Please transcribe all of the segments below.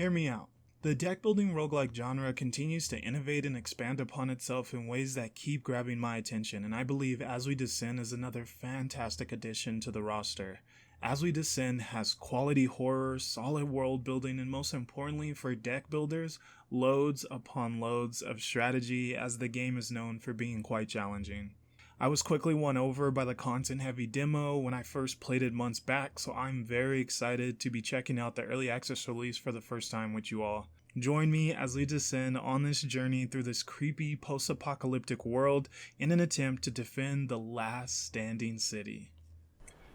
Hear me out. The deck building roguelike genre continues to innovate and expand upon itself in ways that keep grabbing my attention, and I believe As We Descend is another fantastic addition to the roster. As We Descend has quality horror, solid world building, and most importantly for deck builders, loads upon loads of strategy, as the game is known for being quite challenging. I was quickly won over by the content-heavy demo when I first played it months back, so I'm very excited to be checking out the early access release for the first time with you all. Join me as we descend on this journey through this creepy post-apocalyptic world in an attempt to defend the last standing city.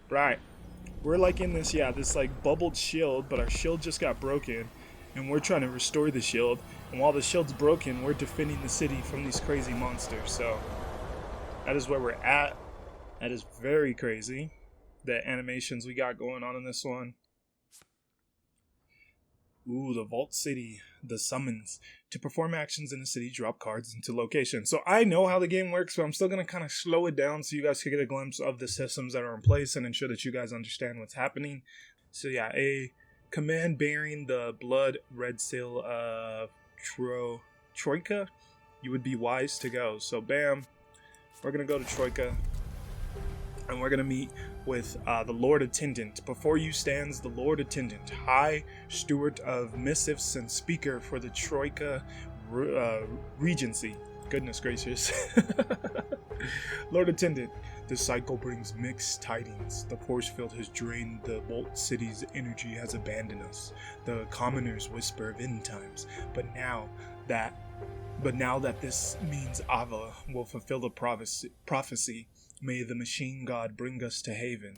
Right, we're like in this like bubbled shield, but our shield just got broken, and we're trying to restore the shield, and while the shield's broken, we're defending the city from these crazy monsters, so that is where we're at. That is very crazy, the animations we got going on in this one. Ooh, the Vault City, the summons. To perform actions in the city, drop cards into locations. So I know how the game works, but I'm still going to kind of slow it down so you guys can get a glimpse of the systems that are in place and ensure that you guys understand what's happening. So yeah, a command bearing the blood red seal of Troika, you would be wise to go. So bam. We're going to go to Troika, and we're going to meet with the Lord Attendant. Before you stands the Lord Attendant, High Steward of Missives and Speaker for the Troika Regency. Goodness gracious. Lord Attendant, the cycle brings mixed tidings. The force field has drained the Vault City's energy, has abandoned us. The commoners whisper of end times, but now that this means Ava will fulfill the prophecy, may the machine god bring us to haven.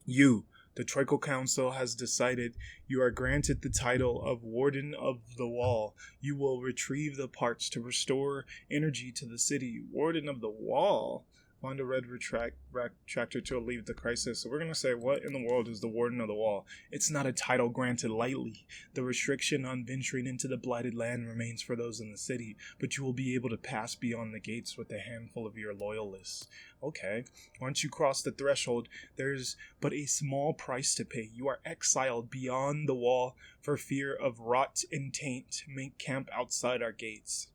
You, the Troika Council, has decided you are granted the title of Warden of the Wall. You will retrieve the parts to restore energy to the city. Warden of the Wall. Find a red retractor to alleviate the crisis. So we're going to say, what in the world is the Warden of the Wall? It's not a title granted lightly. The restriction on venturing into the blighted land remains for those in the city, but you will be able to pass beyond the gates with a handful of your loyalists. Okay, once you cross the threshold, there's but a small price to pay. You are exiled beyond the wall for fear of rot and taint. Make camp outside our gates.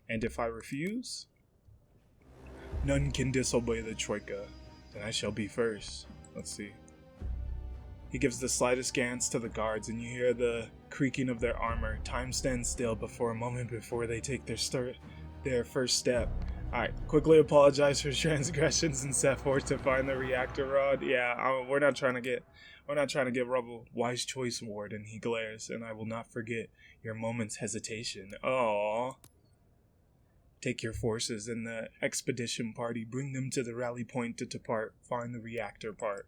And if I refuse? None can disobey the Troika, then I shall be first. Let's see. He gives the slightest glance to the guards, and you hear the creaking of their armor. Time stands still before a moment before they take their first step. Alright, quickly apologize for transgressions and set forth to find the reactor rod. Yeah, we're not trying to get rubble. Wise choice, Warden, he glares, and I will not forget your moment's hesitation. Aww. Take your forces and the expedition party, bring them to the rally point to depart, find the reactor part.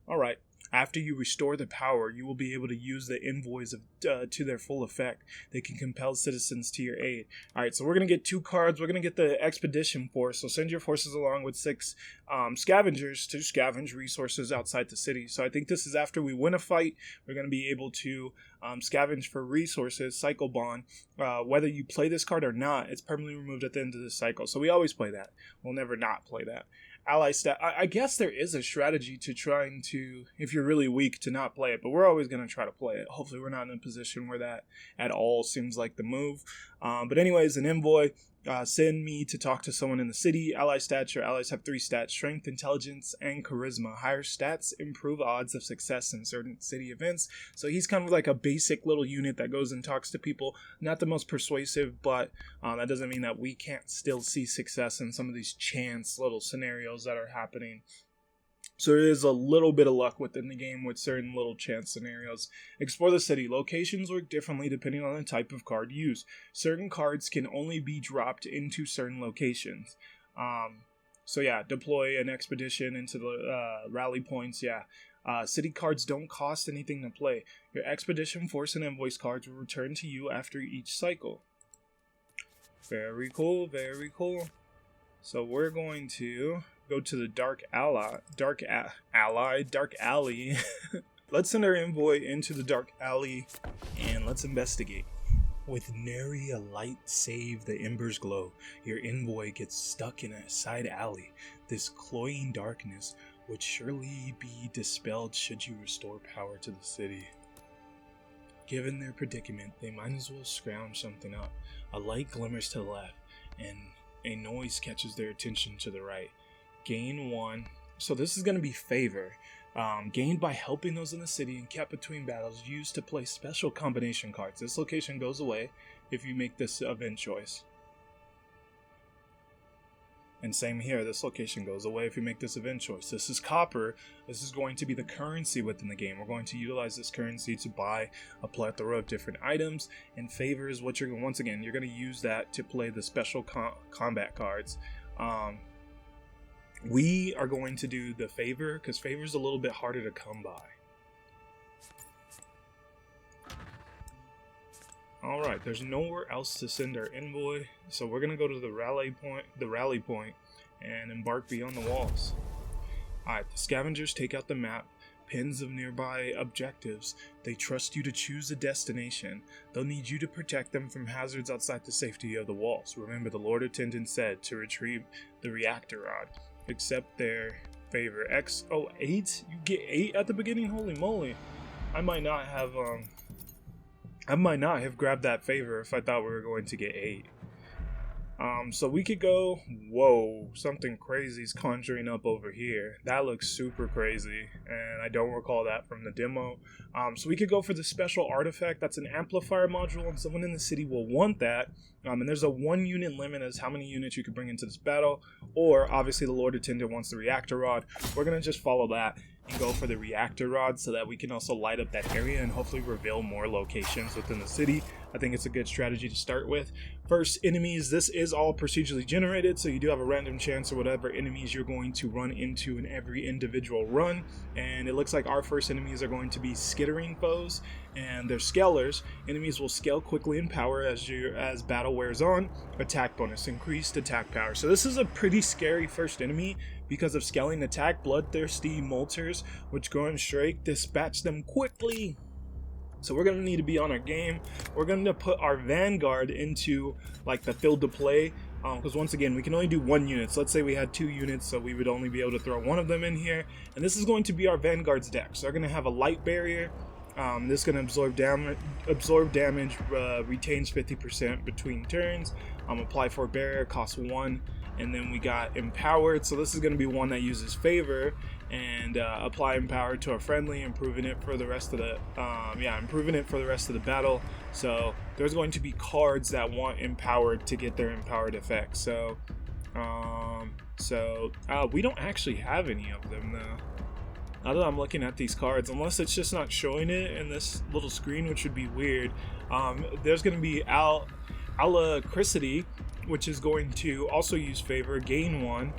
Alright, after you restore the power, you will be able to use the envoys to their full effect. They can compel citizens to your aid. Alright, so we're going to get 2 cards. We're going to get the expedition force, so send your forces along with 6 scavengers to scavenge resources outside the city. So I think this is after we win a fight, we're going to be able to scavenge for resources, cycle bond. Whether you play this card or not, it's permanently removed at the end of the cycle. So we always play that. We'll never not play that. Ally stat. I guess there is a strategy to trying to, if you're really weak, to not play it, but we're always going to try to play it. Hopefully we're not in a position where that at all seems like the move. But anyways, an envoy, send me to talk to someone in the city. Ally stats, your allies have 3 stats: strength, intelligence, and charisma. Higher stats improve odds of success in certain city events. So he's kind of like a basic little unit that goes and talks to people. Not the most persuasive, but that doesn't mean that we can't still see success in some of these chance little scenarios that are happening. So there is a little bit of luck within the game with certain little chance scenarios. Explore the city. Locations work differently depending on the type of card used. Certain cards can only be dropped into certain locations. So yeah, deploy an expedition into the rally points. Yeah. City cards don't cost anything to play. Your expedition force and envoys cards will return to you after each cycle. Very cool, very cool. So we're going to go to the Dark Alley. Let's send our envoy into the Dark Alley and let's investigate. With nary a light save the embers glow, your envoy gets stuck in a side alley. This cloying darkness would surely be dispelled should you restore power to the city. Given their predicament, they might as well scrounge something up. A light glimmers to the left, and a noise catches their attention to the right. Gain 1. So this is going to be favor. Gained by helping those in the city and kept between battles, used to play special combination cards. This location goes away if you make this event choice. And same here, this location goes away if you make this event choice. This is copper. This is going to be the currency within the game. We're going to utilize this currency to buy a plethora of different items. And favor is what you're going to, once again, you're going to use that to play the special combat cards. We are going to do the favor because favor is a little bit harder to come by. Alright, there's nowhere else to send our envoy, so we're going to go to the rally point, and embark beyond the walls. Alright, the scavengers take out the map, pins of nearby objectives. They trust you to choose a destination. They'll need you to protect them from hazards outside the safety of the walls. Remember, the Lord Attendant said to retrieve the reactor rod. Accept their favor. Oh, 8? You get 8 at the beginning? Holy moly. I might not have grabbed that favor if I thought we were going to get 8. So we could go, whoa, something crazy is conjuring up over here. That looks super crazy, and I don't recall that from the demo. So we could go for the special artifact. That's an amplifier module, and someone in the city will want that. And there's a 1 unit limit as how many units you can bring into this battle. Or, obviously, the Lord Attendant wants the reactor rod. We're going to just follow that and go for the reactor rod so that we can also light up that area and hopefully reveal more locations within the city. I think it's a good strategy to start with. First, enemies. This is all procedurally generated, so you do have a random chance of whatever enemies you're going to run into in every individual run. And it looks like our first enemies are going to be skittering foes, and they're scalers. Enemies will scale quickly in power as battle wears on. Attack bonus, increased attack power. So this is a pretty scary first enemy because of scaling attack. Bloodthirsty molters, which go in strike, dispatch them quickly. So we're going to need to be on our game. We're going to put our vanguard into like the field to play, because once again we can only do 1 unit. So let's say we had 2 units, so we would only be able to throw 1 of them in here, and this is going to be our vanguard's deck. So they're going to have a light barrier. This is going to absorb damage, retains 50% between turns. Apply for barrier, costs 1. And then we got empowered, so this is going to be one that uses favor, and apply empower to a friendly, improving it for the rest of the battle. So there's going to be cards that want empowered to get their empowered effect. So we don't actually have any of them though. Now that I'm looking at these cards, unless it's just not showing it in this little screen, which would be weird. There's going to be Alacrity, which is going to also use favor. Gain 1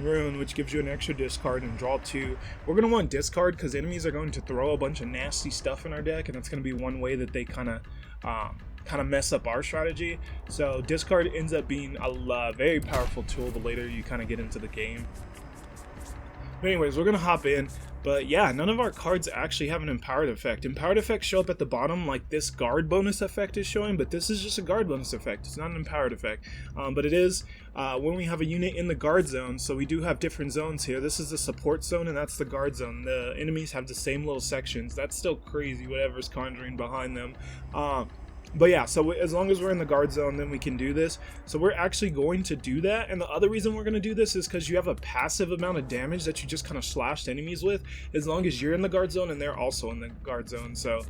rune, which gives you an extra discard, and draw 2. We're going to want discard because enemies are going to throw a bunch of nasty stuff in our deck, and that's going to be one way that they kind of mess up our strategy. So discard ends up being a very powerful tool the later you kind of get into the game. But anyways, we're going to hop in. But yeah, none of our cards actually have an empowered effect. Empowered effects show up at the bottom like this guard bonus effect is showing, but this is just a guard bonus effect. It's not an empowered effect. But it is when we have a unit in the guard zone. So we do have different zones here. This is the support zone, and that's the guard zone. The enemies have the same little sections. That's still crazy, whatever's conjuring behind them. But yeah, so as long as we're in the guard zone, then we can do this. So we're actually going to do that. And the other reason we're going to do this is because you have a passive amount of damage that you just kind of slashed enemies with, as long as you're in the guard zone and they're also in the guard zone. So,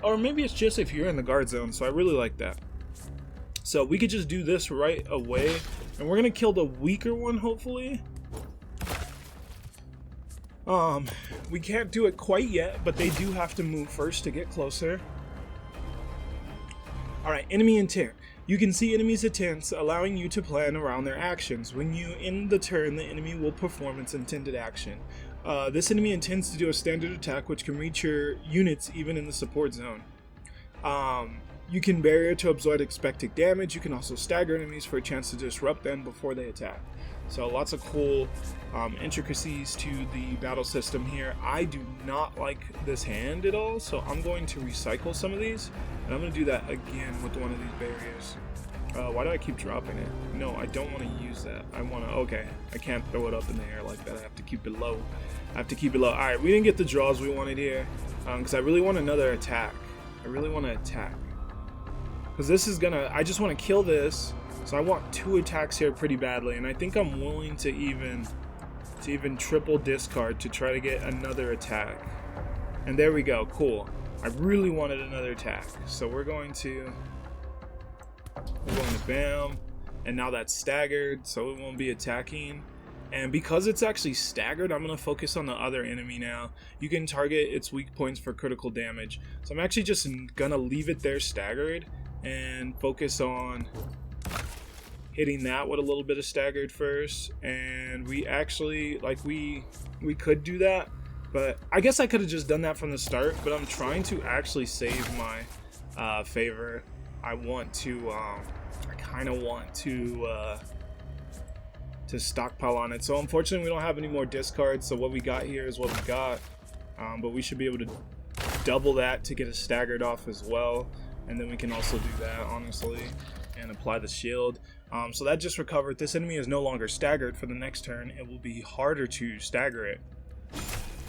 or maybe it's just if you're in the guard zone. So I really like that. So we could just do this right away. And we're going to kill the weaker one, hopefully. We can't do it quite yet, but they do have to move first to get closer. Alright, enemy intent. You can see enemies' intents, allowing you to plan around their actions. When you end the turn, the enemy will perform its intended action. This enemy intends to do a standard attack, which can reach your units even in the support zone. You can barrier to absorb expected damage. You can also stagger enemies for a chance to disrupt them before they attack. So lots of cool intricacies to the battle system here. I do not like this hand at all, so I'm going to recycle some of these, and I'm going to do that again with one of these barriers. Why do I keep dropping it? No, I don't want to use that. I want to, okay, I can't throw it up in the air like that. I have to keep it low. Alright, we didn't get the draws we wanted here, because I really want another attack. I really want to attack. Because this is gonna, I just want to kill this. So I want 2 attacks here pretty badly. And I think I'm willing to even triple discard to try to get another attack. And there we go, cool. I really wanted another attack. So we're going to bam. And now that's staggered, so it won't be attacking. And because it's actually staggered, I'm going to focus on the other enemy now. You can target its weak points for critical damage. So I'm actually just going to leave it there staggered and focus on hitting that with a little bit of staggered first. And we actually, like, we could do that. But I guess I could have just done that from the start. But I'm trying to actually save my favor. I want to, I kind of want to stockpile on it. So unfortunately we don't have any more discards, so what we got here is what we got. But we should be able to double that to get a staggered off as well, and then we can also do that honestly and apply the shield. So that just recovered. This enemy is no longer staggered. For the next turn it will be harder to stagger it.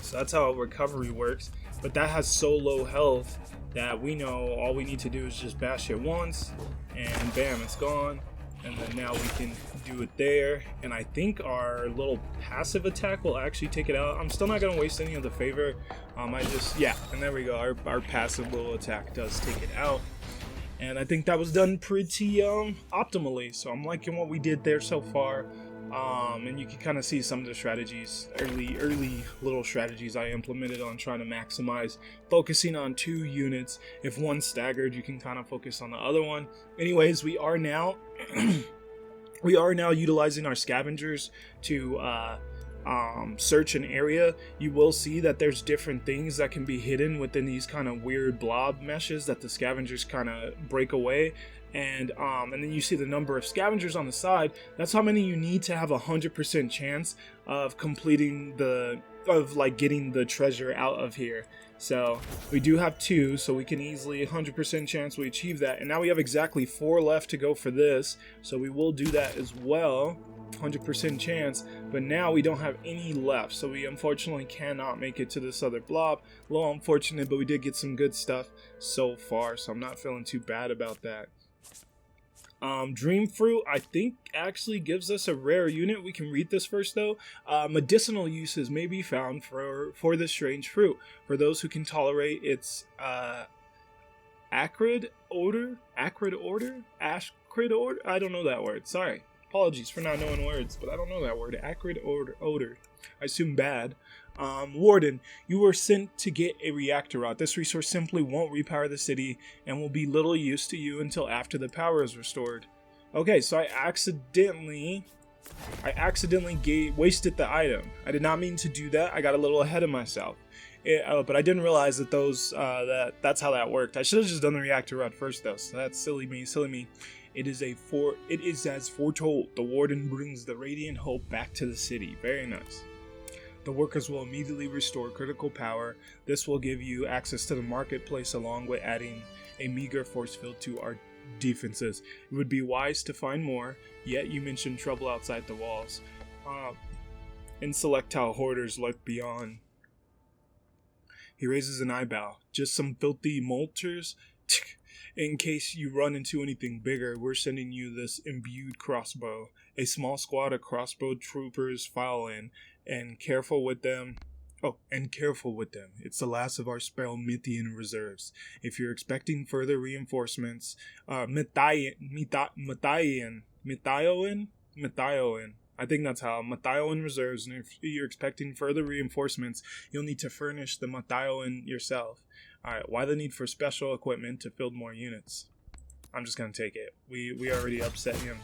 So that's how recovery works, but that has so low health that we know all we need to do is just bash it once and bam, it's gone. And then now we can do it there, and I think our little passive attack will actually take it out. I'm still not going to waste any of the favor. Yeah, and there we go. Our passive little attack does take it out. And I think that was done pretty optimally. So I'm liking what we did there so far. And you can kind of see some of the strategies, early little strategies I implemented on trying to maximize focusing on 2 units. If one's staggered, you can kind of focus on the other one. Anyways, we are now utilizing our scavengers to search an area. You will see that there's different things that can be hidden within these kind of weird blob meshes that the scavengers kind of break away. And then you see the number of scavengers on the side. That's how many you need to have 100% chance of completing getting the treasure out of here. So we do have 2, so we can easily 100% chance we achieve that. And now we have exactly 4 left to go for this, so we will do that as well. 100% chance, but now we don't have any left, so we unfortunately cannot make it to this other blob. A little unfortunate, but we did get some good stuff so far, so I'm not feeling too bad about that. Dream Fruit, I think, actually gives us a rare unit. We can read this first though. Medicinal uses may be found for this strange fruit. For those who can tolerate its acrid odor. I don't know that word. Sorry. Apologies for not knowing words, but I don't know that word. Acrid odor. I assume bad. Warden, you were sent to get a reactor rod. This resource simply won't repower the city and will be little use to you until after the power is restored. Okay, so I accidentally wasted the item. I did not mean to do that. I got a little ahead of myself. But I didn't realize that that's how that worked. I should have just done the reactor rod first though, so that's silly me. It is as foretold. The warden brings the radiant hope back to the city. Very nice. The workers will immediately restore critical power. This will give you access to the marketplace along with adding a meager force field to our defenses. It would be wise to find more, yet you mentioned trouble outside the walls. And select how hoarders lurk beyond. He raises an eyebrow. Just some filthy molters? In case you run into anything bigger, we're sending you this imbued crossbow. A small squad of crossbow troopers file in, and careful with them. It's the last of our Spellmithian reserves. If you're expecting further reinforcements, Mithioin. I think that's how. Mithioin reserves, and if you're expecting further reinforcements, you'll need to furnish the Mithioin yourself. Alright, why the need for special equipment to field more units? I'm just gonna take it. We already upset him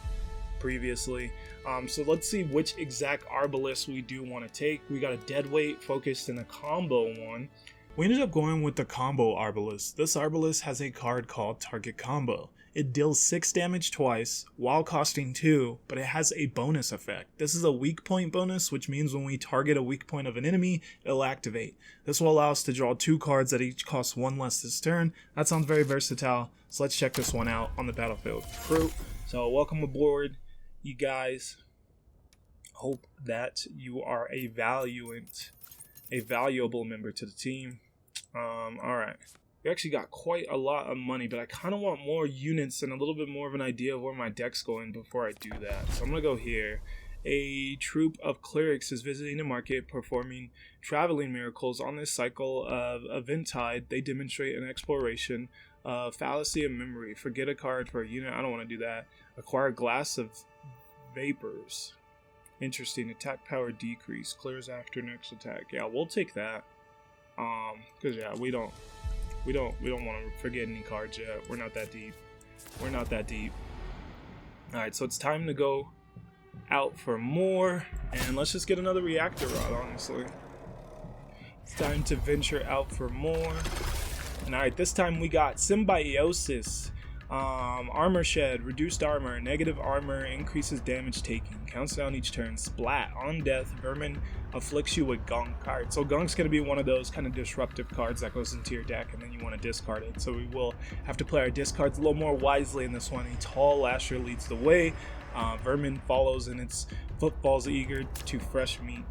previously. So let's see which exact arbalist we do want to take. We got a deadweight, focused, and a combo one. We ended up going with the combo arbalist. This arbalist has a card called Target Combo. It deals 6 damage twice while costing 2, but it has a bonus effect. This is a weak point bonus, which means when we target a weak point of an enemy, it'll activate. This will allow us to draw 2 cards that each cost 1 less this turn. That sounds very versatile, so let's check this one out on the battlefield. Fruit. So welcome aboard, you guys. Hope that you are a valuable member to the team. Alright. We actually got quite a lot of money, but I kind of want more units and a little bit more of an idea of where my deck's going before I do that. So I'm going to go here. A troop of clerics is visiting the market, performing traveling miracles. On this cycle of Eventide, they demonstrate an exploration of fallacy of memory. Forget a card for a unit. I don't want to do that. Acquire glass of vapors. Interesting. Attack power decrease. Clears after next attack. Yeah, we'll take that. Because yeah, we don't want to forget any cards yet. We're not that deep. We're not that deep. Alright, so it's time to go out for more. And let's just get another reactor rod, honestly. It's time to venture out for more. And alright, this time we got Symbiosis. Armor Shed, reduced armor, negative armor, increases damage taken, counts down each turn, splat, on death, vermin afflicts you with gunk. Alright, so gunk's going to be one of those kind of disruptive cards that goes into your deck and then you want to discard it. So we will have to play our discards a little more wisely in this one. A tall lasher leads the way, vermin follows in its footfalls, eager to fresh meat.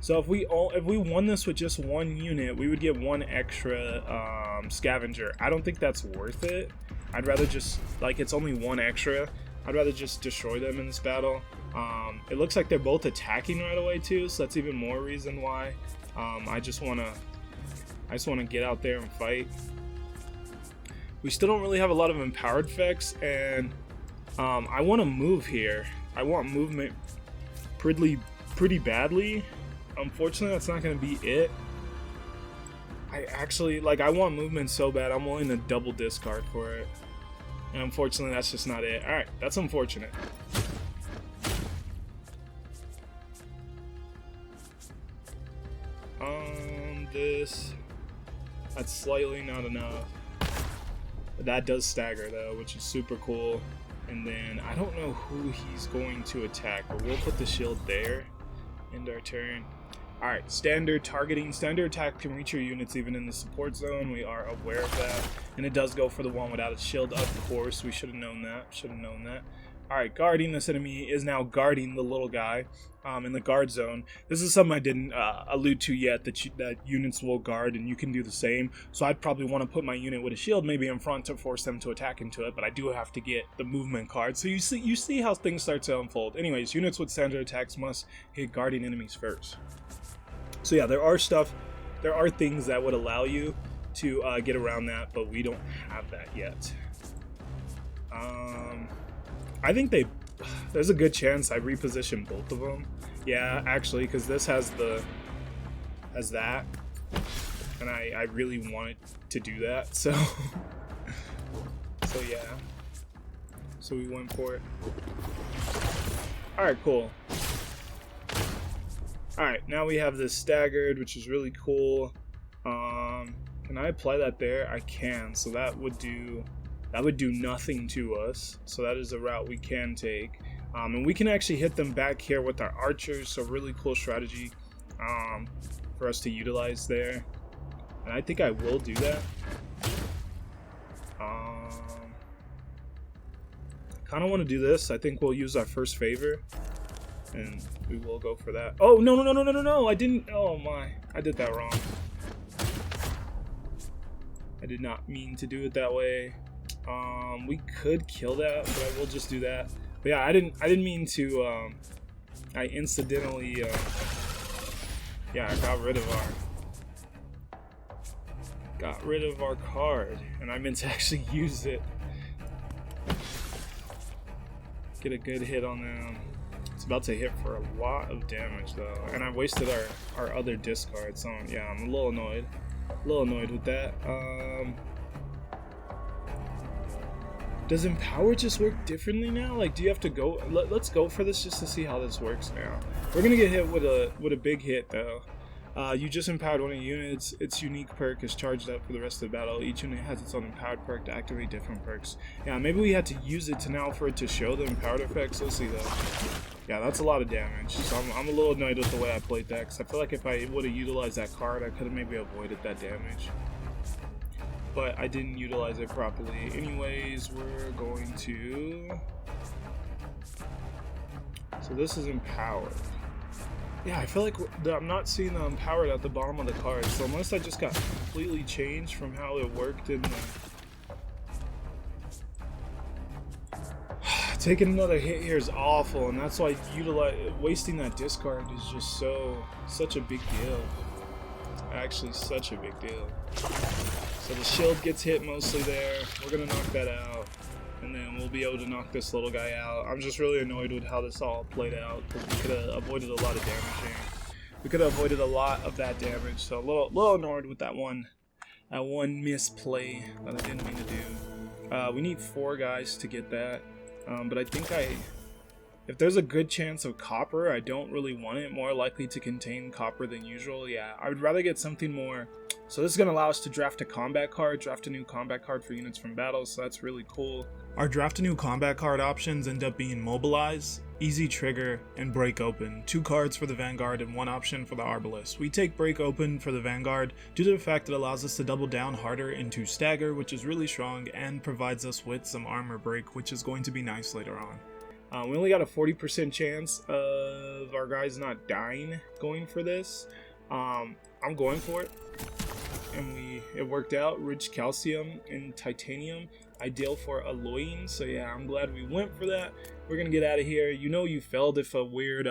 So if we won this with just one unit, we would get one extra scavenger. I don't think that's worth it. I'd rather just, like, it's only one extra. I'd rather just destroy them in this battle. It looks like they're both attacking right away too, so that's even more reason why. I just wanna get out there and fight. We still don't really have a lot of empowered effects, and I want to move here. I want movement pretty badly. Unfortunately, that's not going to be it. I want movement so bad, I'm willing to double discard for it. And unfortunately, that's just not it. Alright, that's unfortunate. That's slightly not enough. But that does stagger, though, which is super cool. And then, I don't know who he's going to attack, but we'll put the shield there. End our turn. Alright, standard targeting. Standard attack can reach your units even in the support zone. We are aware of that. And it does go for the one without a shield, of course. We should have known that. Alright, guarding. This enemy is now guarding the little guy in the guard zone. This is something I didn't allude to yet, that units will guard and you can do the same. So I'd probably want to put my unit with a shield maybe in front to force them to attack into it, but I do have to get the movement card. So you see how things start to unfold. Anyways, units with standard attacks must hit guarding enemies first. So yeah, there are things that would allow you to get around that, but we don't have that yet. I think there's a good chance I reposition both of them. Yeah, actually, because this has that, and I really wanted to do that, so yeah. So we went for it. Alright, cool. Alright, now we have this staggered, which is really cool. Can I apply that there? I can, so that would do nothing to us. So that is a route we can take. And we can actually hit them back here with our archers, so really cool strategy for us to utilize there. And I think I will do that. Kind of want to do this. I think we'll use our first favor. And we will go for that. Oh, no, I didn't. Oh my, I did that wrong. I did not mean to do it that way. We could kill that, but I will just do that. But yeah, I didn't mean to, I incidentally, yeah, I got rid of our card, and I meant to actually use it. Get a good hit on them. It's about to hit for a lot of damage though, and I wasted our other discard, so yeah, I'm a little annoyed with that. Does Empower just work differently now? Like, do you have to go? Let's go for this just to see how this works now. We're gonna get hit with a big hit though. You just empowered one of your units. Its unique perk is charged up for the rest of the battle. Each unit has its own empowered perk to activate different perks. Yeah, maybe we had to use it to now for it to show the empowered effects. Let's see though. Yeah, that's a lot of damage. So I'm a little annoyed with the way I played that, because I feel like if I would have utilized that card, I could have maybe avoided that damage. But I didn't utilize it properly. Anyways, we're going to... So this is empowered. Yeah, I feel like I'm not seeing the empowered at the bottom of the card, so unless that just got completely changed from how it worked in the... Taking another hit here is awful, and that's why wasting that discard is just such a big deal. Actually, such a big deal. So the shield gets hit mostly there. We're gonna knock that out, and then we'll be able to knock this little guy out. I'm just really annoyed with how this all played out, because we could have avoided a lot of damage here. We could have avoided a lot of that damage, so a little annoyed with that one misplay that I didn't mean to do. We need 4 guys to get that. But I think if there's a good chance of copper, I don't really want it more likely to contain copper than usual. Yeah, I would rather get something more. So this is going to allow us to draft a combat card, draft a new combat card for units from battle, so that's really cool. Our draft a new combat card options end up being Mobilize, Easy Trigger, and Break Open. 2 cards for the Vanguard and 1 option for the Arbalest. We take Break Open for the Vanguard due to the fact it allows us to double down harder into Stagger, which is really strong, and provides us with some armor break, which is going to be nice later on. We only got a 40% chance of our guys not dying going for this. I'm going for it, and it worked out. Rich calcium and titanium, ideal for alloying, so yeah, I'm glad we went for that. We're gonna get out of here. You know you failed if a weird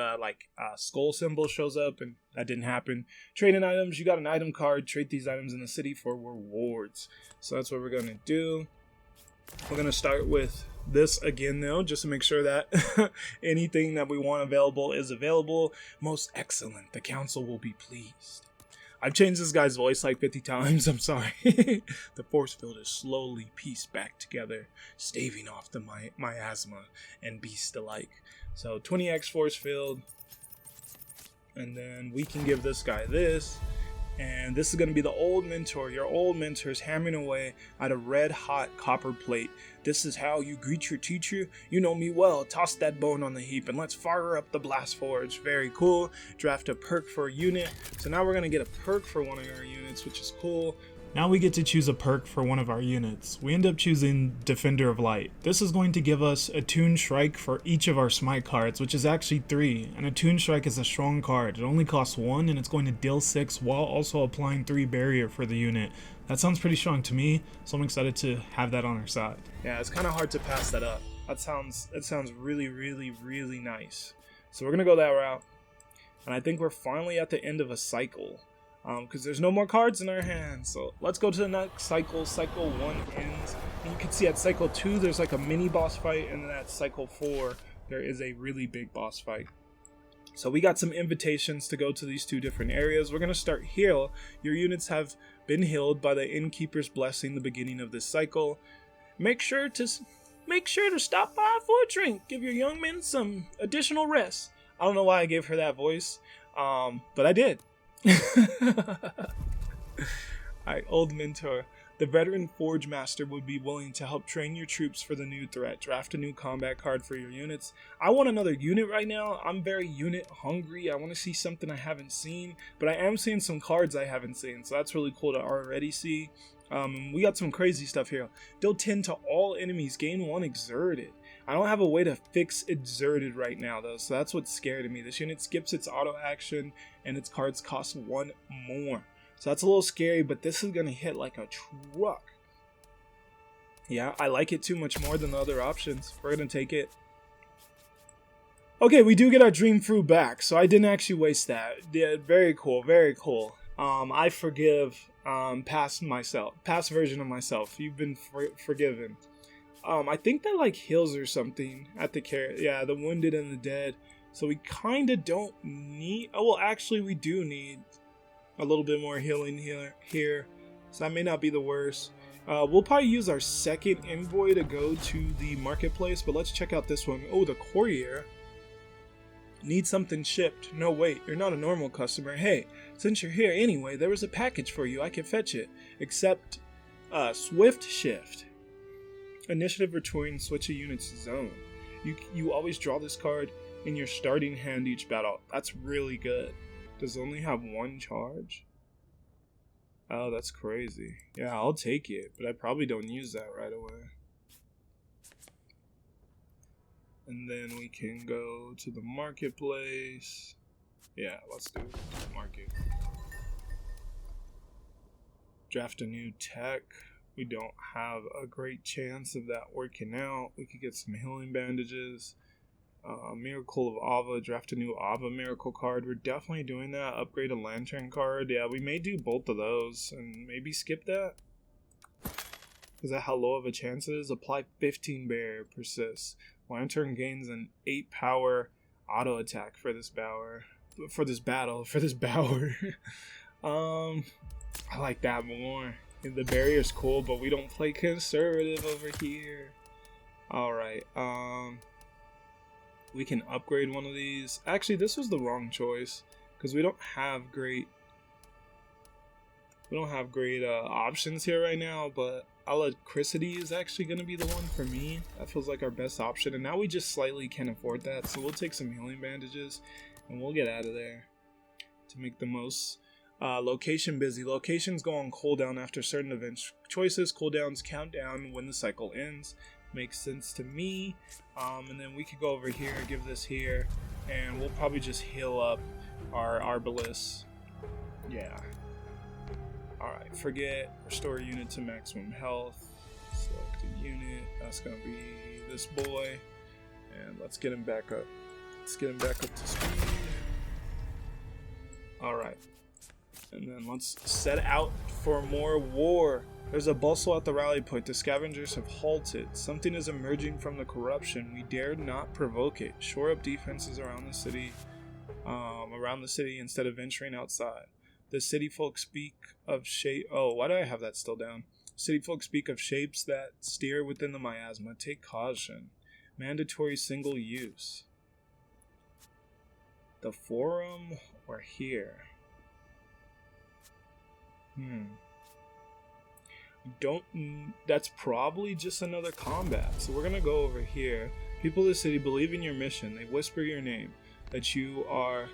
skull symbol shows up, and that didn't happen. Trading items, you got an item card. Trade these items in the city for rewards. So that's what we're gonna do. We're gonna start with this again though, just to make sure that anything that we want available is available. Most excellent, the council will be pleased. I've changed this guy's voice like 50 times, I'm sorry. The force field is slowly pieced back together, staving off the miasma and beast alike. So 20x force field, and then we can give this guy this, and this is going to be the old mentor. Your old mentor is hammering away at a red hot copper plate. This is how you greet your teacher. You know me well. Toss that bone on the heap and let's fire up the blast forge. Very cool. Draft a perk for a unit. So now we're going to get a perk for one of our units, which is cool. Now we get to choose a perk for one of our units. We end up choosing Defender of Light. This is going to give us a Toon Strike for each of our Smite cards, which is actually 3, and a Toon Strike is a strong card. It only costs 1 and it's going to deal 6 while also applying 3 barrier for the unit. That sounds pretty strong to me, so I'm excited to have that on our side. Yeah, it's kind of hard to pass that up. That sounds really, really, really nice. So we're going to go that route, and I think we're finally at the end of a cycle. Because there's no more cards in our hands. So let's go to the next cycle. Cycle 1 ends. And you can see at cycle 2 there's like a mini boss fight, and then at cycle 4 there is a really big boss fight. So we got some invitations to go to these 2 different areas. We're going to start here. Your units have been healed by the Innkeeper's Blessing the beginning of this cycle. Make sure to stop by for a drink. Give your young men some additional rest. I don't know why I gave her that voice, but I did. Alright, old mentor. The veteran Forge Master would be willing to help train your troops for the new threat. Draft a new combat card for your units. I want another unit right now. I'm very unit hungry. I want to see something I haven't seen, but I am seeing some cards I haven't seen, so that's really cool to already see. We got some crazy stuff here. Deal 10 to all enemies. Gain 1 exerted. I don't have a way to fix exerted right now though, so that's what's scary to me. This unit skips its auto action and its cards cost 1 more. So that's a little scary, but this is going to hit like a truck. Yeah, I like it too much more than the other options. We're going to take it. Okay, we do get our Dream Fruit back, so I didn't actually waste that. Yeah, very cool, very cool. I forgive past version of myself. You've been forgiven. I think that like heals or something at the yeah, the wounded and the dead. So we kind of don't need. Oh well, actually we do need a little bit more healing here. So that may not be the worst. We'll probably use our second envoy to go to the marketplace, but let's check out this one. Oh, the courier. Need something shipped. No, wait, you're not a normal customer. Hey, since you're here anyway, there was a package for you. I can fetch it. Accept Swift Shift. Initiative return, switch a unit's zone. You always draw this card in your starting hand each battle. That's really good. Does it only have 1 charge? Oh, that's crazy. Yeah, I'll take it, but I probably don't use that right away. And then we can go to the marketplace. Yeah, let's do market. Draft a new tech. We don't have a great chance of that working out. We could get some healing bandages. Miracle of Ava. Draft a new Ava miracle card. We're definitely doing that. Upgrade a lantern card. Yeah, we may do both of those and maybe skip that. Is that how low of a chance it is? Apply 15 barrier. Persists. Lantern gains an 8 power auto attack for this bower. For this battle. For this bower. I like that more. The barrier's cool, but we don't play conservative over here. Alright, we can upgrade one of these. Actually, this was the wrong choice, because we don't have great options here right now, but Alacrity is actually going to be the one for me. That feels like our best option, and now we just slightly can't afford that, so we'll take some healing bandages, and we'll get out of there to make the most. Location busy. Locations go on cooldown after certain events. Choices, cooldowns count down when the cycle ends. Makes sense to me. And then we could go over here, give this here, and we'll probably just heal up our Arbalest. Yeah. Alright, forget. Restore unit to maximum health. Select a unit. That's going to be this boy. And let's get him back up. Let's get him back up to speed. Alright. And then let's set out for more war. There's a bustle at the rally point. The scavengers have halted. Something is emerging from the corruption. We dare not provoke it. Shore up defenses around the city, instead of venturing outside. The city folk speak of shape. Oh, why do I have that still down? City folk speak of shapes that steer within the miasma. Take caution. Mandatory single use. The forum or here? That's probably just another combat. So we're gonna go over here. People of the city believe in your mission. They whisper your name, that you are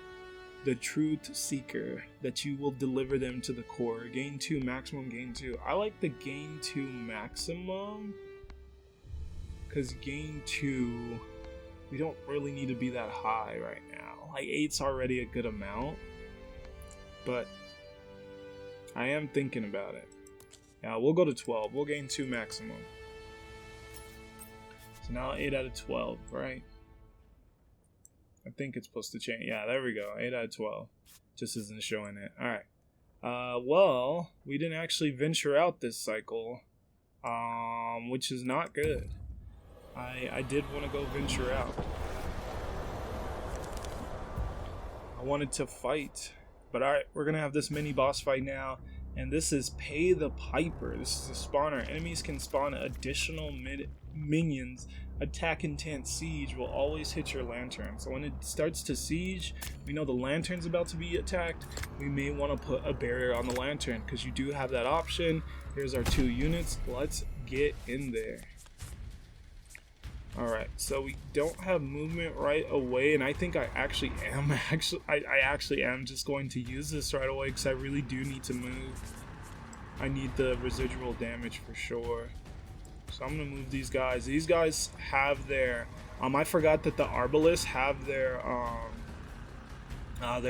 the truth seeker, that you will deliver them to the core. Gain 2, maximum gain 2. I like the gain 2 maximum, because gain 2, we don't really need to be that high right now. Like 8's already a good amount, but I am thinking about it. Yeah, we'll go to 12. We'll gain 2 maximum. So now 8 out of 12, right? I think it's supposed to change. Yeah, there we go. 8 out of 12. Just isn't showing it. Alright. Well, we didn't actually venture out this cycle, which is not good. I did want to go venture out. I wanted to fight. But alright, we're going to have this mini boss fight now. And this is Pay the Piper. This is a spawner. Enemies can spawn additional minions. Attack intent siege will always hit your lantern. So when it starts to siege, we know the lantern's about to be attacked. We may want to put a barrier on the lantern, because you do have that option. Here's our 2 units. Let's get in there. Alright, so we don't have movement right away, and I think I actually am just going to use this right away, because I really do need to move. I need the residual damage for sure. So I'm going to move these guys. These guys have their, I forgot that the Arbalists have their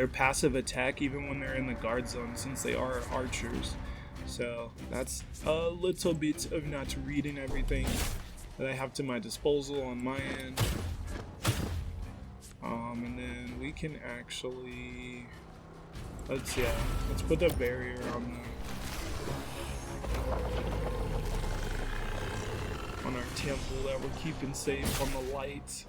passive attack even when they're in the guard zone, since they are archers. So that's a little bit of not reading everything that I have to my disposal on my end. And then we can actually, let's put the barrier on our temple that we're keeping safe on the light.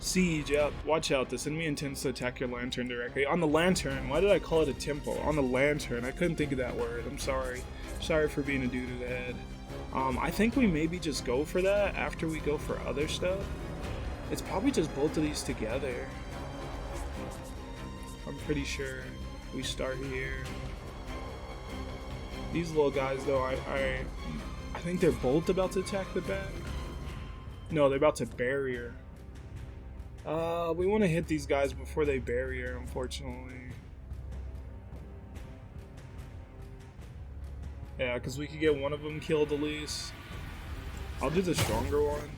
Siege, yep, watch out, this enemy intends to attack your lantern directly. On the lantern, why did I call it a temple? On the lantern, I couldn't think of that word, I'm sorry. Sorry for being a dude to the head. I think we maybe just go for that after we go for other stuff. It's probably just both of these together. I'm pretty sure we start here. These little guys though, I think they're both about to attack the back. No, they're about to barrier. We want to hit these guys before they barrier, unfortunately. Yeah, because we could get one of them killed at least. I'll do the stronger one.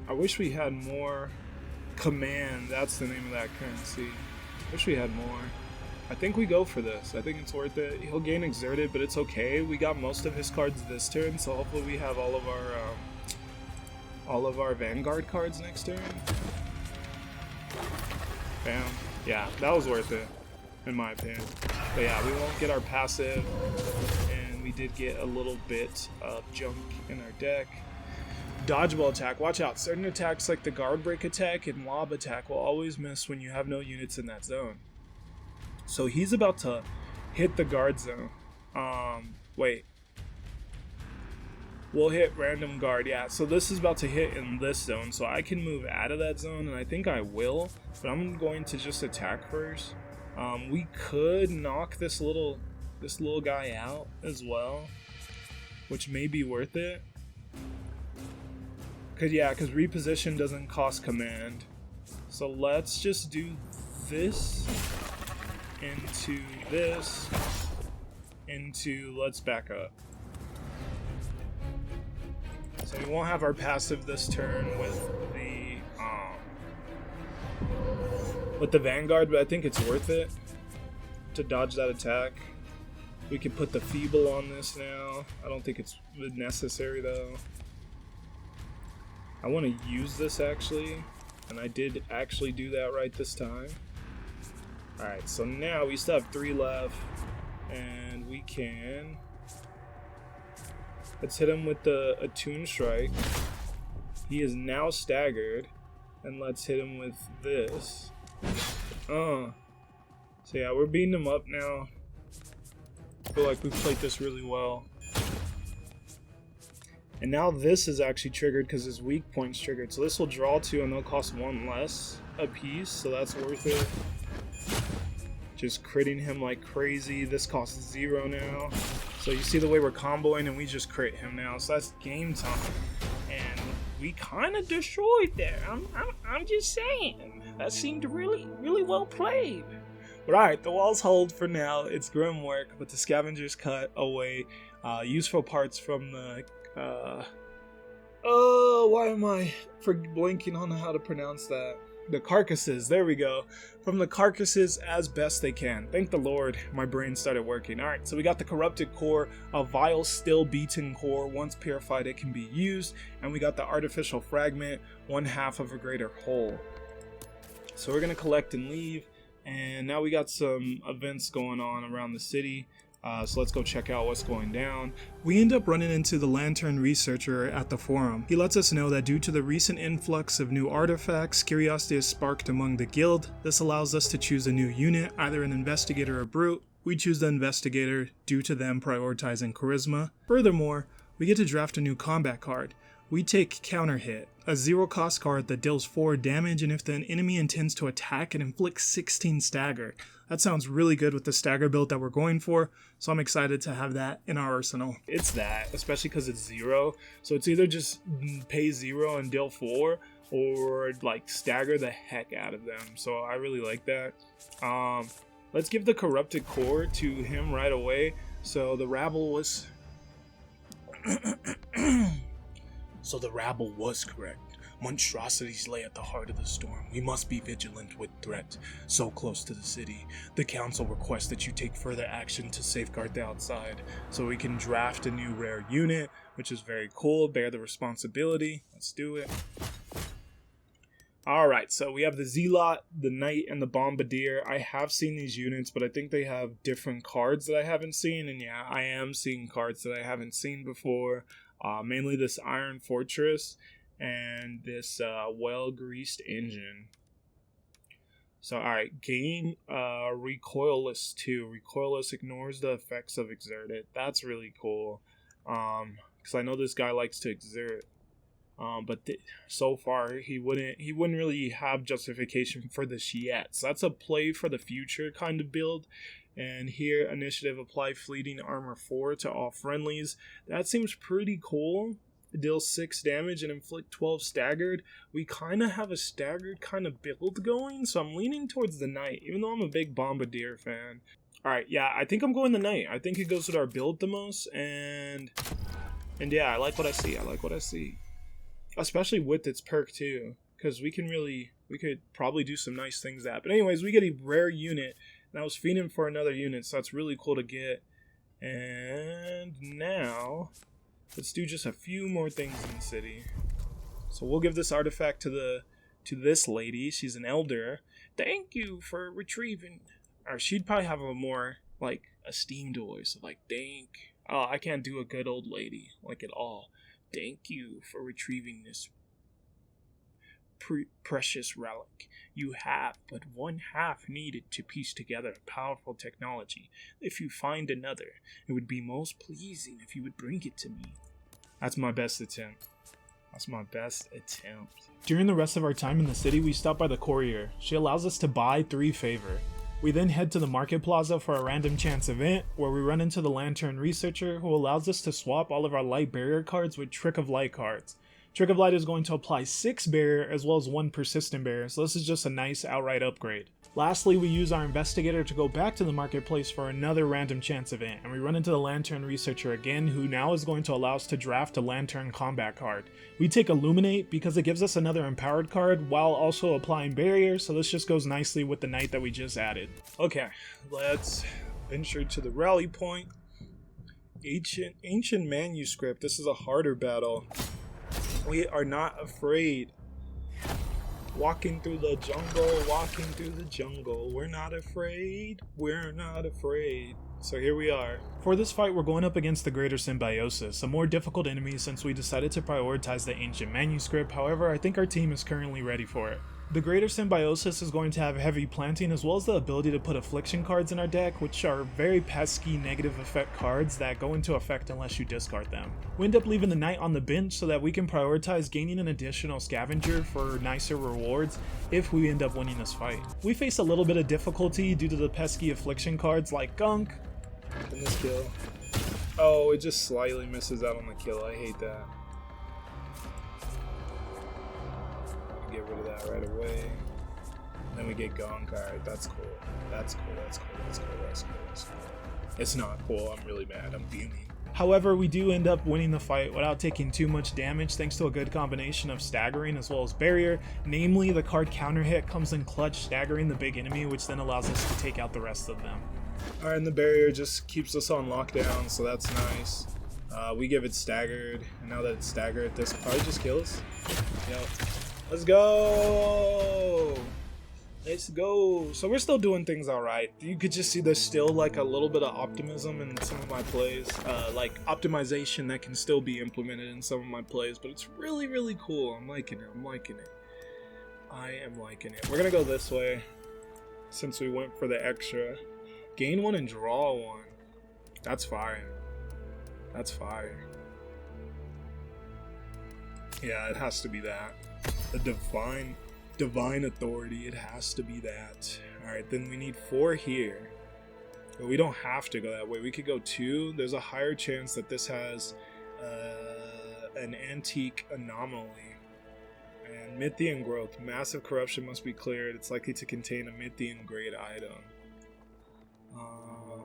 I wish we had more command. That's the name of that currency. Wish we had more. I think we go for this. I think it's worth it. He'll gain exerted, but it's okay. We got most of his cards this turn, so hopefully we have all of our Vanguard cards next turn. Bam. Yeah, that was worth it, in my opinion. But yeah, we won't get our passive, and we did get a little bit of junk in our deck. Dodgeball attack. Watch out. Certain attacks like the guard break attack and lob attack will always miss when you have no units in that zone. So he's about to hit the guard zone. Wait. We'll hit random guard. Yeah, so this is about to hit in this zone. So I can move out of that zone, and I think I will. But I'm going to just attack first. We could knock this little guy out as well, which may be worth it. Because reposition doesn't cost command. So let's just do this into this into, let's back up. So we won't have our passive this turn with the Vanguard, but I think it's worth it to dodge that attack. We can put the Feeble on this now. I don't think it's necessary though. I want to use this actually, and I did actually do that right this time. Alright, so now we still have 3 left, and we can... Let's hit him with the Attune Strike. He is now staggered, and let's hit him with this. So yeah, we're beating him up now. I feel like we played this really well. And now this is actually triggered because his weak point's triggered. So this will draw 2 and they'll cost 1 less a piece, so that's worth it. Just critting him like crazy. This costs 0 now. So you see the way we're comboing and we just crit him now. So that's game time. And we kind of destroyed there. I'm just saying. That seemed really, really well played. But alright, the walls hold for now. It's grim work, but the scavengers cut away useful parts from the... why am I blanking on how to pronounce that? The carcasses, there we go. From the carcasses as best they can. Thank the Lord, my brain started working. Alright, so we got the corrupted core, a vile, still beaten core. Once purified, it can be used. And we got the artificial fragment, 1/2 of a greater whole. So we're going to collect and leave. And now we got some events going on around the city. So let's go check out what's going down. We end up running into the Lantern Researcher at the forum. He lets us know that due to the recent influx of new artifacts, curiosity is sparked among the guild. This allows us to choose a new unit, either an investigator or brute. We choose the investigator due to them prioritizing charisma. Furthermore, we get to draft a new combat card. We take Counter Hit, a 0-cost card that deals 4 damage, and if the enemy intends to attack, it inflicts 16 stagger. That sounds really good with the stagger build that we're going for, so I'm excited to have that in our arsenal. It's that, especially because it's 0, so it's either just pay 0 and deal 4, or like stagger the heck out of them, so I really like that. Let's give the Corrupted Core to him right away. So the rabble was... So the rabble was correct. Monstrosities lay at the heart of the storm. We must be vigilant with threat. So close to the city. The council requests that you take further action to safeguard the outside. So we can draft a new rare unit, which is very cool. Bear the responsibility. Let's do it. Alright, so we have the Zealot, the Knight, and the Bombardier. I have seen these units, but I think they have different cards that I haven't seen. And yeah, I am seeing cards that I haven't seen before. Mainly this Iron Fortress and this well-greased engine. So alright, gain Recoilless 2. Recoilless ignores the effects of exerted. That's really cool. Because I know this guy likes to exert. But so far he wouldn't really have justification for this yet. So that's a play for the future kind of build. And here, initiative, apply fleeting armor 4 to all friendlies. That seems pretty cool. It deals 6 damage and inflict 12 staggered. We kind of have a staggered kind of build going, so I'm leaning towards the Knight, even though I'm a big Bombardier fan. Alright, yeah, I think I'm going the Knight. I think it goes with our build the most, and yeah, I like what I see. especially with its perk too, because we could probably do some nice things at. But anyways, we get a rare unit, and I was fiending for another unit, so that's really cool to get. And now let's do just a few more things in the city. So we'll give this artifact to this lady. She's an elder. Thank you for retrieving. Or she'd probably have a more like esteemed voice of like, thank. Oh, I can't do a good old lady like at all. Thank you for retrieving this precious relic. You have but one half needed to piece together a powerful technology. If you find another, it would be most pleasing if you would bring it to me. That's my best attempt. During the rest of our time in the city, we stop by the courier. She allows us to buy 3 favor. We then head to the market plaza for a random chance event, where we run into the lantern researcher, who allows us to swap all of our light barrier cards with Trick of Light cards. Trick of Light is going to apply 6 barrier as well as 1 persistent barrier, so this is just a nice outright upgrade. Lastly, we use our investigator to go back to the marketplace for another random chance event, and we run into the lantern researcher again, who now is going to allow us to draft a lantern combat card. We take Illuminate because it gives us another empowered card while also applying barrier, so this just goes nicely with the knight that we just added. Okay, let's venture to the rally point. Ancient manuscript. This is a harder battle. We are not afraid. Walking through the jungle, we're not afraid, So here we are. For this fight, we're going up against the Greater Symbiosis, a more difficult enemy since we decided to prioritize the Ancient Manuscript. However, I think our team is currently ready for it. The Greater Symbiosis is going to have heavy planting as well as the ability to put affliction cards in our deck, which are very pesky negative effect cards that go into effect unless you discard them. We end up leaving the knight on the bench so that we can prioritize gaining an additional scavenger for nicer rewards if we end up winning this fight. We face a little bit of difficulty due to the pesky affliction cards like Gunk. In this kill. Oh, it just slightly misses out on the kill. I hate that. Get rid of that right away. Then we get Gunk. Alright, that's cool. That's cool. It's not cool. I'm really mad. I'm fuming. However, we do end up winning the fight without taking too much damage thanks to a good combination of staggering as well as barrier. Namely, the card counter hit comes in clutch, staggering the big enemy, which then allows us to take out the rest of them. Alright, and the barrier just keeps us on lockdown, so that's nice. We give it staggered, and now that it's staggered, this probably just kills. Yep. Let's go! Let's go! So we're still doing things alright. You could just see there's still like a little bit of optimism in some of my plays. Like optimization that can still be implemented in some of my plays, but it's really, really cool. I'm liking it. I am liking it. We're gonna go this way, since we went for the extra. Gain 1 and draw 1. That's fire. Yeah, it has to be that. The divine authority, it has to be that. Alright, then we need 4 here. But we don't have to go that way. We could go 2. There's a higher chance that this has an antique anomaly. And Mythian growth. Massive corruption must be cleared. It's likely to contain a Mythian grade item.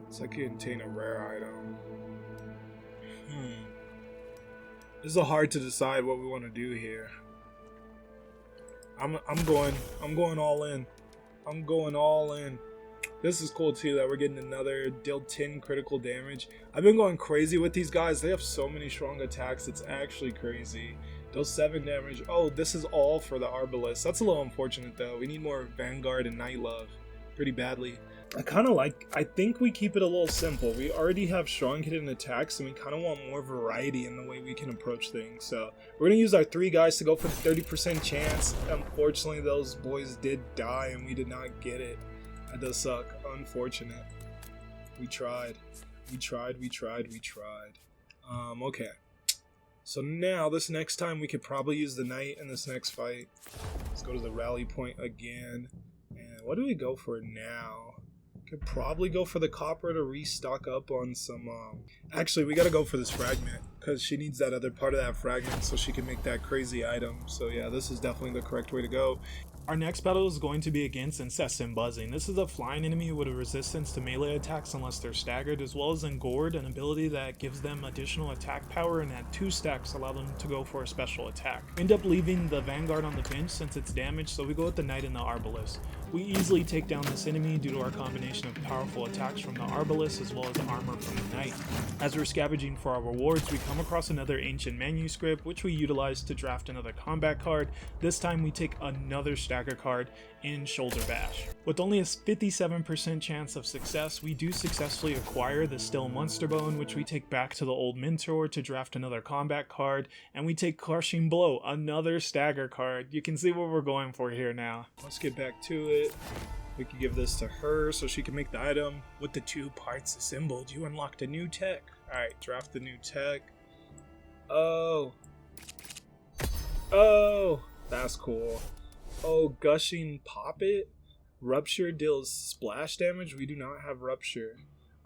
It's likely to contain a rare item. This is hard to decide what we want to do here. I'm going all in. This is cool too that we're getting another deal 10 critical damage. I've been going crazy with these guys. They have so many strong attacks. It's actually crazy. Deal 7 damage. Oh, this is all for the Arbalest. That's a little unfortunate though. We need more Vanguard and Night Love pretty badly. I think we keep it a little simple. We already have strong hidden attacks and we kind of want more variety in the way we can approach things. So we're going to use our 3 guys to go for the 30% chance. Unfortunately, those boys did die and we did not get it. That does suck. Unfortunate. We tried. Okay. So now, this next time, we could probably use the knight in this next fight. Let's go to the rally point again. And what do we go for now? Could probably go for the copper to restock up on some actually we gotta go for this fragment because she needs that other part of that fragment so she can make that crazy item. So yeah, this is definitely the correct way to go. Our next battle is going to be against Incessant Buzzing. This is a flying enemy with a resistance to melee attacks unless they're staggered, as well as Engord, an ability that gives them additional attack power and at 2 stacks allow them to go for a special attack. We end up leaving the Vanguard on the bench since it's damaged, so we go with the Knight and the Arbalest. We easily take down this enemy due to our combination of powerful attacks from the Arbalest as well as armor from the Knight. As we're scavenging for our rewards, we come across another ancient manuscript, which we utilize to draft another combat card. This time we take another stagger card in Shoulder Bash. With only a 57% chance of success, we do successfully acquire the Still Monster Bone, which we take back to the old mentor to draft another combat card, and we take Crushing Blow, another stagger card. You can see what we're going for here now. Let's get back to it. We can give this to her so she can make the item. With the 2 parts assembled, you unlocked a new tech. Alright, draft the new tech. Oh, that's cool. Oh, Gushing Poppet. Rupture deals splash damage. We do not have Rupture.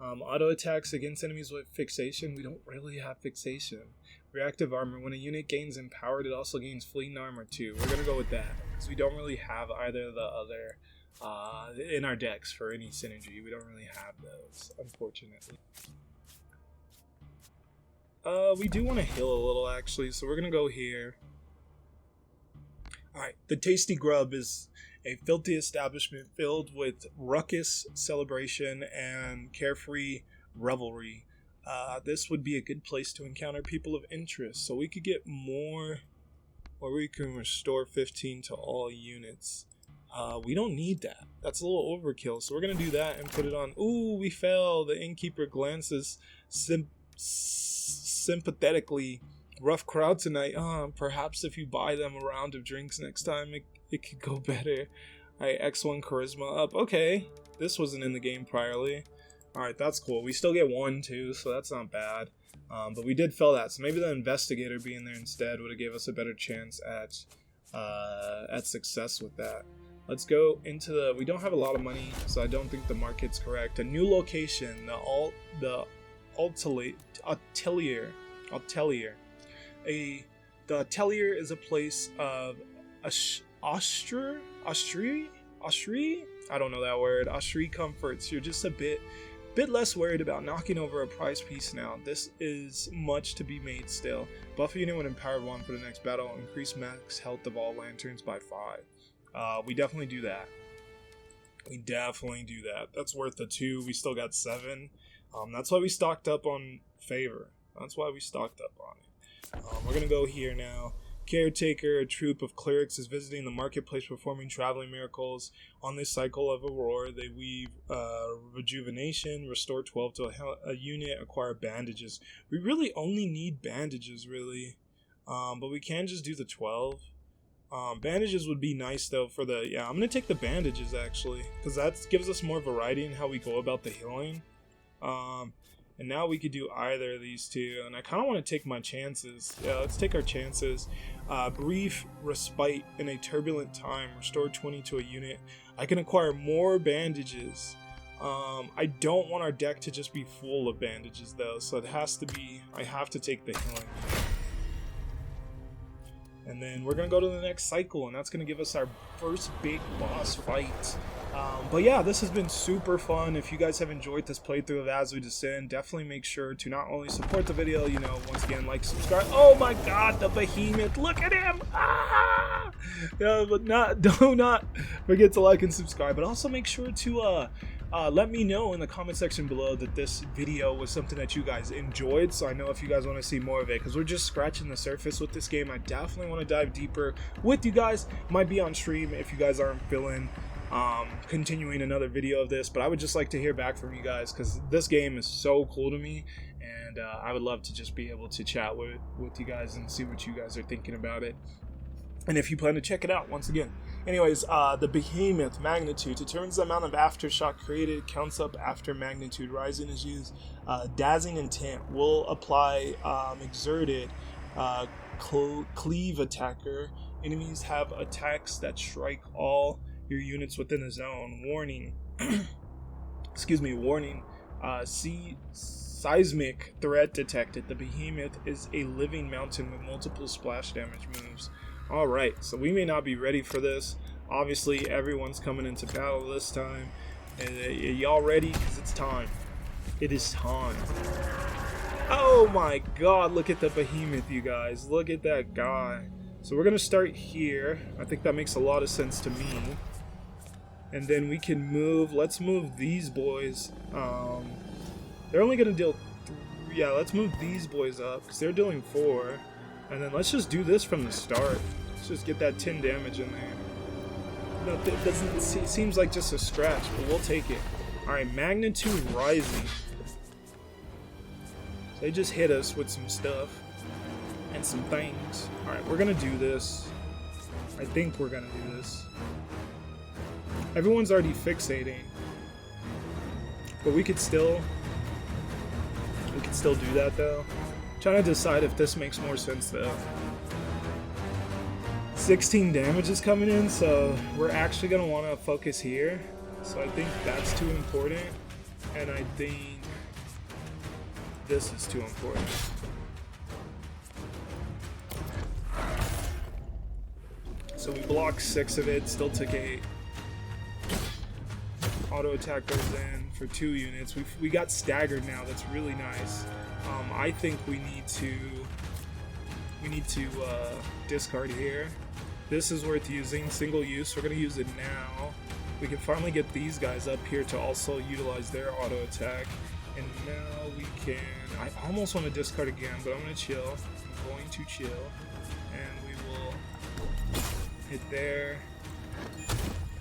Auto attacks against enemies with fixation. We don't really have fixation. Reactive armor. When a unit gains empowered, it also gains fleeting armor too. We're gonna go with that because we don't really have either of the other in our decks for any synergy. We don't really have those, unfortunately. We do want to heal a little actually, so we're gonna go here. Alright, the Tasty Grub is a filthy establishment filled with ruckus, celebration, and carefree revelry. This would be a good place to encounter people of interest, so we could get more, or we can restore 15 to all units. We don't need that. That's a little overkill, so we're going to do that and put it on. Ooh, we fell. The innkeeper glances sympathetically. Rough crowd tonight. Perhaps if you buy them a round of drinks next time, it could go better. Alright, X1 charisma up. Okay, this wasn't in the game priorly. Alright, that's cool. We still get 1 too, so that's not bad. But we did fail that, so maybe the investigator being there instead would have gave us a better chance at success with that. Let's go into the. We don't have a lot of money, so I don't think the market's correct. A new location, the Atelier. The Atelier is a place of Austri? I don't know that word. Austri comforts. You're just a bit less worried about knocking over a prize piece now. This is much to be made still. Buff a unit with Empowered 1 for the next battle. Increase max health of all lanterns by 5. We definitely do that. That's worth the 2. We still got 7. That's why we stocked up on Favor. That's why we stocked up on it. We're going to go here now. Caretaker, a troop of clerics, is visiting the marketplace performing traveling miracles. On this cycle of Aurora, they weave rejuvenation, restore 12 to a unit, acquire bandages. We really only need bandages, really. But we can just do the 12. Bandages would be nice, though, for the... Yeah, I'm going to take the bandages, actually, because that gives us more variety in how we go about the healing. And now we could do either of these two, and I kind of want to take my chances. Yeah, let's take our chances. Brief respite in a turbulent time. Restore 20 to a unit. I can acquire more bandages. I don't want our deck to just be full of bandages, though, so it has to be... I have to take the healing. And then we're going to go to the next cycle, and that's going to give us our first big boss fight. But yeah, this has been super fun. If you guys have enjoyed this playthrough of As We Descend, definitely make sure to not only support the video, you know, once again, like, subscribe. Oh my god, the behemoth, look at him! Ah! Yeah, but do not forget to like and subscribe, but also make sure to let me know in the comment section below that this video was something that you guys enjoyed, so I know if you guys want to see more of it, because we're just scratching the surface with this game. I definitely want to dive deeper with you guys. Might be on stream if you guys aren't feeling continuing another video of this, but I would just like to hear back from you guys, because this game is so cool to me, and I would love to just be able to chat with you guys and see what you guys are thinking about it, and if you plan to check it out once again. Anyways, the behemoth magnitude determines the amount of aftershock created, counts up after magnitude rising is used. Dazzling intent will apply exerted cleave attacker. Enemies have attacks that strike all your units within a zone. Warning. Excuse me, warning. Seismic threat detected. The behemoth is a living mountain with multiple splash damage moves. Alright, so we may not be ready for this. Obviously, everyone's coming into battle this time. And y'all ready? Because it's time. It is time. Oh my god, look at the behemoth, you guys. Look at that guy. So we're going to start here. I think that makes a lot of sense to me. And then we can move. Let's move these boys. They're only going to deal 3. Yeah, let's move these boys up because they're dealing 4. And then let's just do this from the start. Let's just get that 10 damage in there. No, it doesn't. It seems like just a scratch, but we'll take it. Alright, magnitude rising. So they just hit us with some stuff. And some things. Alright, we're going to do this. I think we're going to do this. Everyone's already fixating. But we could still do that though. I'm trying to decide if this makes more sense though. 16 damage is coming in, so we're actually going to want to focus here. So I think that's too important. And I think this is too important. So we blocked 6 of it, still took 8. Auto attack goes in for 2 units. We got staggered now. That's really nice. I think we need to discard here. This is worth using. Single use. We're gonna use it now. We can finally get these guys up here to also utilize their auto attack. And now we can. I almost want to discard again, but I'm gonna chill. I'm going to chill, and we will hit there.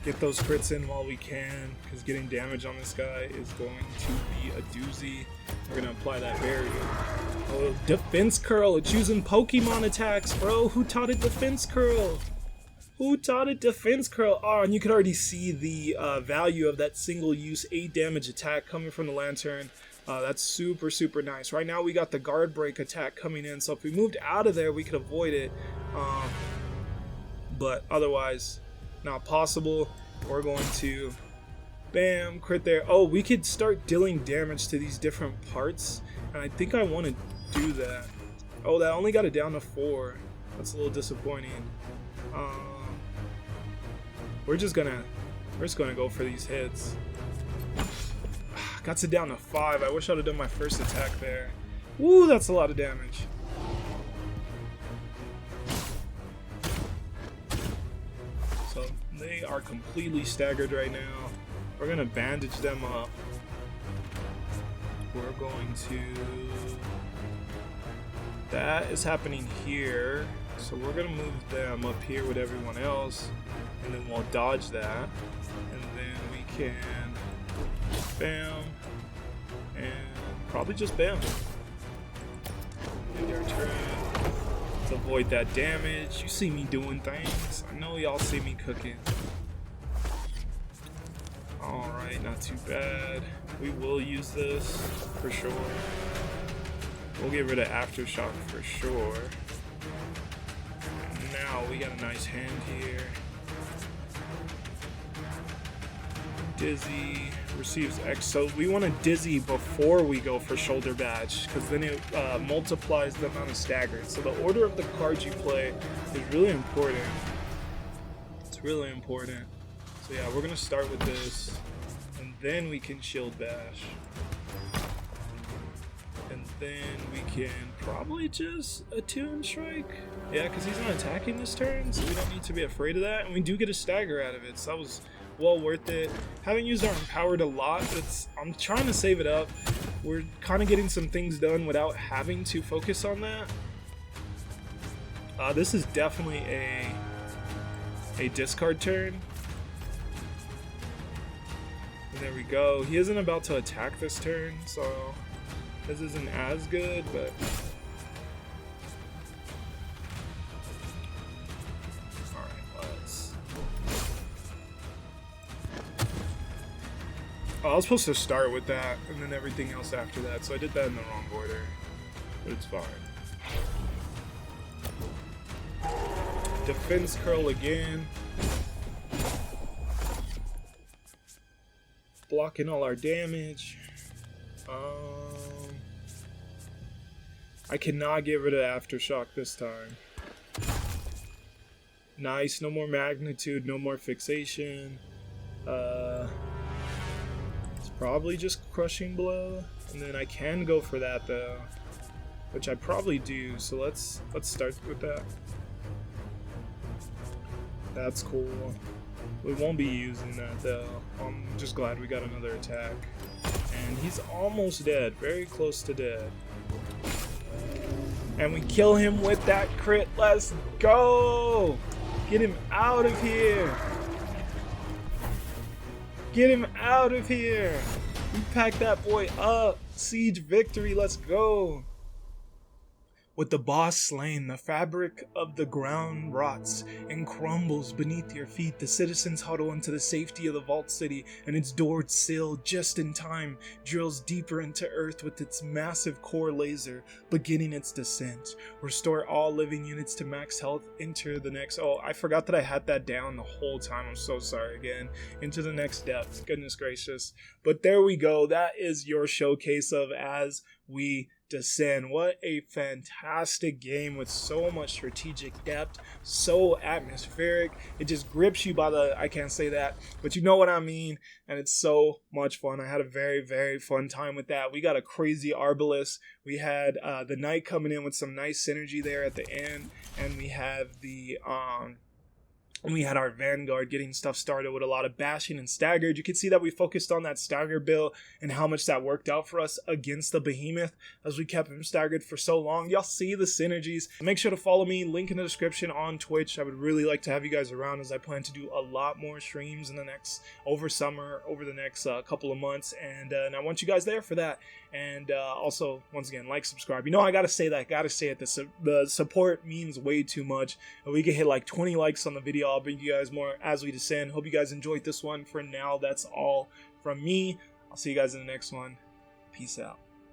Get those crits in while we can, because getting damage on this guy is going to be a doozy. We're going to apply that barrier. Oh, defense curl. It's using Pokemon attacks, bro. Who taught it defense curl? Who taught it defense curl? Oh, and you can already see the value of that single use 8 damage attack coming from the lantern. That's super, super nice. Right now we got the guard break attack coming in, so if we moved out of there, we could avoid it. But otherwise, not possible. We're going to bam, crit there. Oh, we could start dealing damage to these different parts, and I think I want to do that. Oh, that only got it down to 4. That's a little disappointing. We're just gonna go for these hits. Got it down to 5. I wish I'd have done my first attack there. Woo, that's a lot of damage. So they are completely staggered right now. We're gonna bandage them up. We're going to. That is happening here. So we're gonna move them up here with everyone else, and then we'll dodge that, and then we can bam, and probably just bam. End our turn. Let's avoid that damage. You see me doing things. I know y'all see me cooking. Alright, not too bad. We will use this for sure. We'll get rid of Aftershock for sure. And now we got a nice hand here. Dizzy receives X, so we want to dizzy before we go for shoulder badge, because then it multiplies the amount of staggers. So the order of the cards you play is really important. It's really important. So yeah, we're gonna start with this, and then we can shield bash, and then we can probably just attune strike. Yeah, because he's not attacking this turn, so we don't need to be afraid of that, and we do get a stagger out of it. So that was well worth it. Haven't used our empowered a lot, but I'm trying to save it up. We're kind of getting some things done without having to focus on that. This is definitely a discard turn. And there we go. He isn't about to attack this turn, so this isn't as good, but I was supposed to start with that and then everything else after that, so I did that in the wrong order, but it's fine. Defense curl again. Blocking all our damage. I cannot get rid of Aftershock this time. Nice, no more magnitude, no more fixation. It's probably just crushing blow, and then I can go for that though, which I probably do. So let's start with that. That's cool. We won't be using that though. I'm just glad we got another attack, and he's almost dead, very close to dead. And we kill him with that crit. Let's go! Get him out of here! Get him out of here! We packed that boy up. Siege victory, let's go! With the boss slain, the fabric of the ground rots and crumbles beneath your feet. The citizens huddle into the safety of the vault city, and its doors sealed just in time drills deeper into earth with its massive core laser, beginning its descent. Restore all living units to max health. Enter the next... Oh, I forgot that I had that down the whole time. I'm so sorry again. Into the next depth. Goodness gracious. But there we go. That is your showcase of As We Descend. What a fantastic game with so much strategic depth, so atmospheric. It just grips you by the, I can't say that, but you know what I mean, and it's so much fun. I had a very, very fun time with that. We got a crazy Arbalest. We had the Knight coming in with some nice synergy there at the end, and we have the we had our Vanguard getting stuff started with a lot of bashing and staggered. You can see that we focused on that stagger build and how much that worked out for us against the Behemoth as we kept him staggered for so long. Y'all see the synergies. Make sure to follow me. Link in the description on Twitch. I would really like to have you guys around as I plan to do a lot more streams in the next, over summer, over the next couple of months. And I want you guys there for that. And also, once again, like, subscribe. You know, I gotta say that. Gotta say it. The support means way too much. If we can hit like 20 likes on the video, I'll bring you guys more As We Descend. Hope you guys enjoyed this one. For now, that's all from me. I'll see you guys in the next one. Peace out.